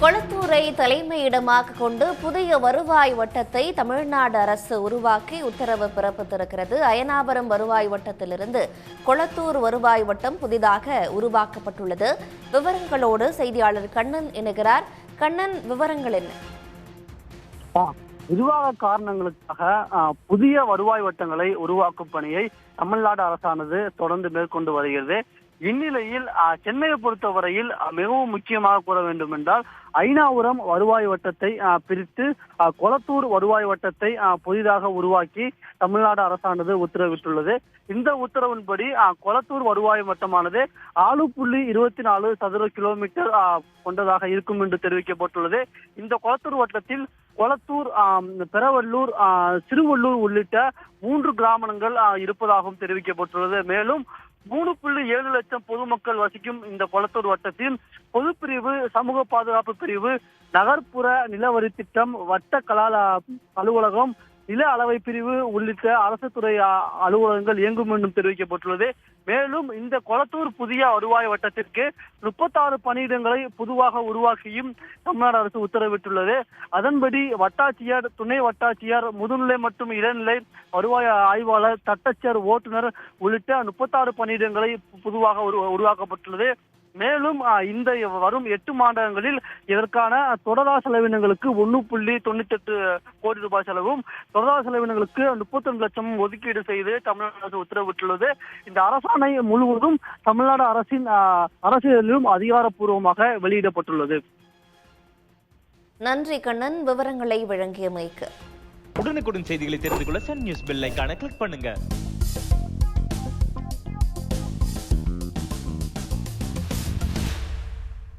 கொளத்தூரை தலைமையிடமாக கொண்டு புதிய வருவாய் வட்டத்தை தமிழ்நாடு அரசு உருவாக்கி உத்தரவு பிறப்பித்திருக்கிறது. அயனாபுரம் வருவாய் வட்டத்திலிருந்து கொளத்தூர் வருவாய் வட்டம் புதிதாக உருவாக்கப்பட்டுள்ளது. விவரங்களோடு செய்தியாளர் கண்ணன் இணைகிறார். கண்ணன், விவரங்கள் என்ன? நிர்வாக காரணங்களுக்காக புதிய வருவாய் வட்டங்களை உருவாக்கும் பணியை தமிழ்நாடு அரசானது தொடர்ந்து மேற்கொண்டு வருகிறது. இந்நிலையில் சென்னையை பொறுத்தவரையில் மிகவும் முக்கியமாக கூற வேண்டும் என்றால் அயனாபுரம் வருவாய் வட்டத்தை பிரித்து கொளத்தூர் வருவாய் வட்டத்தை புதிதாக உருவாக்கி தமிழ்நாடு அரசானது உத்தரவிட்டுள்ளது. இந்த உத்தரவின்படி கொளத்தூர் வருவாய் வட்டமானது 6.24 சதுர கிலோமீட்டர் கொண்டதாக இருக்கும் என்று தெரிவிக்கப்பட்டுள்ளது. இந்த கொளத்தூர் வட்டத்தில் கொளத்தூர், பெரவள்ளூர், சிறுவள்ளூர் உள்ளிட்ட 3 கிராமங்கள் இருப்பதாகவும் தெரிவிக்கப்பட்டுள்ளது. மேலும் 3.7 லட்சம் பொதுமக்கள் வசிக்கும் இந்த கொளத்தூர் வட்டத்தில் பொதுப்பிரிவு, சமூக பாதுகாப்பு பிரிவு, நகர்ப்புற நிலவரி திட்டம், வட்ட கலால் அலுவலகம், நில அளவை பிரிவு உள்ளிட்ட அரசு துறை அலுவலகங்கள் இயங்கும் என்றும் தெரிவிக்கப்பட்டுள்ளது. மேலும் இந்த கொளத்தூர் புதிய வருவாய் வட்டத்திற்கு 36 பணியிடங்களை பொதுவாக உருவாக்கியும் தமிழ்நாடு அரசு உத்தரவிட்டுள்ளது. அதன்படி வட்டாட்சியர், துணை வட்டாட்சியர், முதுநிலை மற்றும் இளநிலை வருவாய் ஆய்வாளர், தட்டச்சர், ஓட்டுநர் உள்ளிட்ட 36 பணியிடங்களை பொதுவாக உருவாக்கப்பட்டுள்ளது. மேலும் இந்த வரும் 8 மாதங்களில் இதற்கான தொடரா செலவினங்களுக்கு 1.98 கோடி ரூபாய் செலவும், தொடரா செலவினங்களுக்கு 32 லட்சம் ஒதுக்கீடு செய்து தமிழ்நாடு அரசு உத்தரவிட்டுள்ளது. இந்த அரசாணை முழுவதும் தமிழ்நாடு அரசின் அரசியலிலும் அதிகாரப்பூர்வமாக வெளியிடப்பட்டுள்ளது. நன்றி கண்ணன், விவரங்களை வழங்கியமைக்கு. உடனுக்குடன் செய்திகளை தெரிந்து கொள்ள சன் நியூஸ் பெல் ஐகானை கிளிக் பண்ணுங்க.